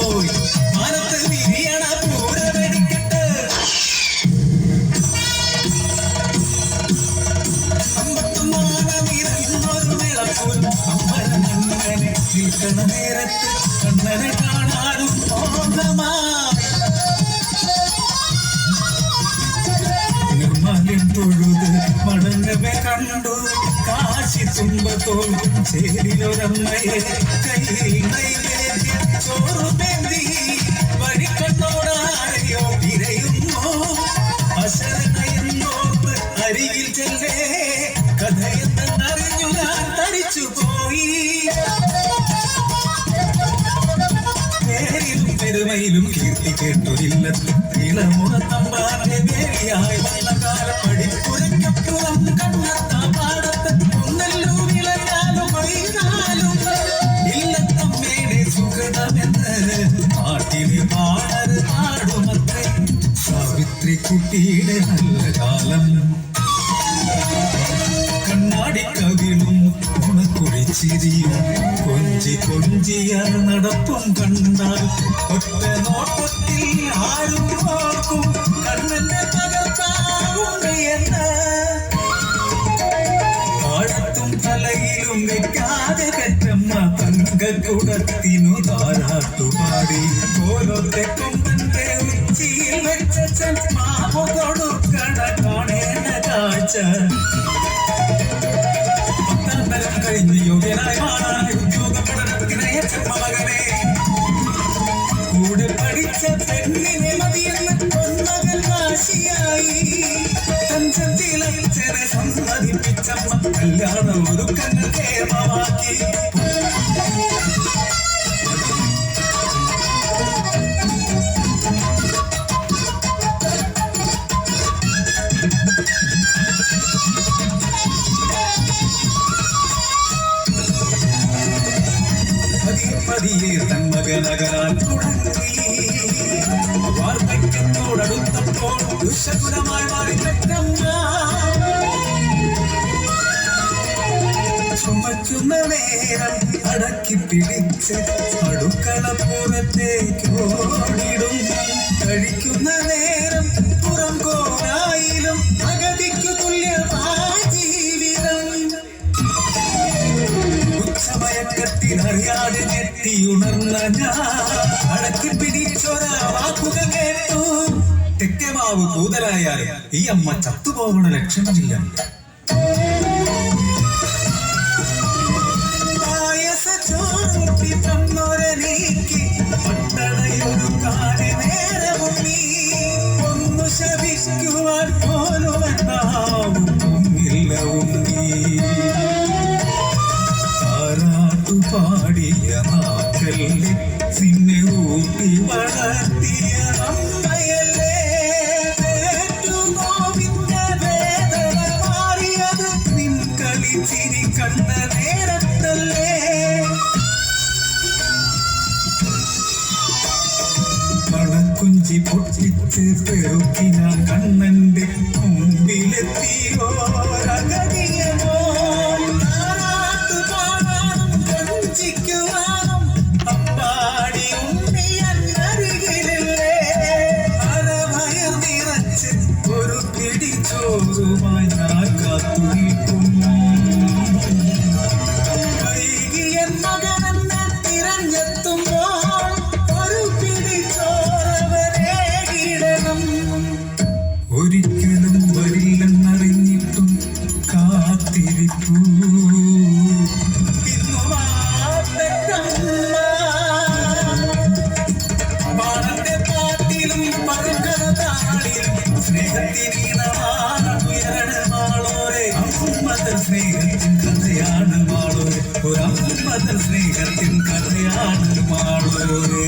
പോയി മനത്ത് വിരിയണ പൂര വെടിക്കെട്ട് അമ്പത്തുമാനമിറങ്ങൊരു വിളപ്പൂൽ അമ്പലമങ്ങനെ നിൽക്കണ നേരത്ത് കണ്ണനെ കാണാനും മോഹമായി നിർമ്മാല്യം തൊഴുത് മടങ്ങവെ കണ്ടു കാശി തുമ്പത്തോളും ചേരിലൊരമ്മയെ കയ്യിൽ നൈവേദ്യം ചോറുപേന്തി വഴിക്കണ്ണോടാരെയോ തിരയുന്നു അശരണയെന്നോർത്ത് അരികിൽ ചെല്ലേ കഥയെന്നറിഞ്ഞു ഞാൻ തടിച്ചുപോയി പേരിലും പെരുമയിലും കീർത്തി കേട്ടൊരില്ലത്തും ഇളമുറത്തമ്പാന്റെ വേലിയായി വന്ന കാലം പടിപ്പുരയ്ക്കപ്പുറം കണ്ണത്ത പാടത്ത് ഒന്നല്ലോ വിളയാലും വൈകാലും ഇല്ലത്തമ്മയുടെ സുഹൃതമെന്ന് പാട്ടിലെ പാടത് പാടുമത്രേ സാവിത്രി കുട്ടിയുടെ നല്ല കാലം കണ്ണാടിക്കവിളും ഉണക്കുഴിച്ചിരിയും കൊഞ്ചി കൊഞ്ചിയ നടപ്പും കണ്ടാൽ ഒറ്റ നോട്ടത്തിൽ ആരും ഓർക്കും കണ്ണന്റെ പകർത്താവുമെന്ന് പാടത്തും തലയിലും വെക്കാതെ കറ്റമ്മ തങ്കക്കുടത്തിനു താരാട്ടുപാടി ഓരോത്തെ കൊമ്പന്റെ ഉച്ചിയിൽ വെച്ച മാവ് കൊടുക്കണ കാണേണ്ട കാഴ്ച കഴിഞ്ഞ് യോഗ്യനായി മാറാൻ ഉദ്യോഗ പഠനത്തിനായ മകനെ കൂടെ പഠിച്ച പെണ്ണിനെ മതിയെന്ന് പൊന്മകൻ വാശിയായി തഞ്ചത്തിലച്ചനെ സമ്മതിപ്പിച്ചമ്മ കല്യാണം ഒരുക്കങ്ങൾ കേമമാക്കി പതിയെ തന്മകനകരാൻ തുടങ്ങി വാർദ്ധക്യത്തോടടുത്തപ്പോൾ ദുശകുലമായി മാറി ചുമക്കുന്ന നേരം അടക്കി പിടിച്ച് അടുക്കളപ്പുറത്തേക്ക് ഓടിടും കഴിക്കുന്ന നേരം പുറം കോരായിലും അഗതിക്കു തുല്യമായ ജീവിതം ഉച്ചമയക്കത്തിനറിയാതെ ഞെട്ടിയുണർന്ന ഞാൻ അടക്കി പിടിച്ചൊരാ വാക്കുകൾ കേട്ടു തെക്കമാവ് കൂതലായാലും ഈ അമ്മ ചത്തുപോകണ ലക്ഷണമില്ല പായസോട്ടി തന്നൊരനീക്കി പട്ടണയൊരു കാലി നേരവും നീ ഒന്നു ശപിക്കുവാൻ പോലും എന്നാവും ഇല്ല ഉണ്ണി പാടിയ നാക്കല്ലേ സിന്നെ ഊട്ടി വളർത്തിയ അമ്മയല്ലേ നോവിന്റെ വേദന മാറിയത് നിൻ കളിച്ചിരി കണ്ട നേരത്തല്ലേ പണക്കുഞ്ചി പൊട്ടിച്ച് പെറുക്കി ഞാൻ കണ്ണന്റെ മുമ്പിലെത്തിയോ രഗതിയമോ അപ്പാടി ഉണ്ണിയരികിലല്ലേ അരഭയം നിറച്ച് ഒരു പിടിച്ചോറുമായി ഞാൻ കാത്തു നിൽക്കും വൈകിയ മകനെന്ന് തിരഞ്ഞെത്തുമ്പോൾ ഒരു പിടിച്ചോറവരെ ഇടണം ഒരിക്കലും വരില്ലെന്നറിഞ്ഞിട്ടും കാത്തിരിപ്പൂ സ്നേഹത്തിൻ കഥയാണ് മാളോരെ ഒരമ്മതൻ സ്നേഹത്തിൻ കഥയാണ് മാളോരെ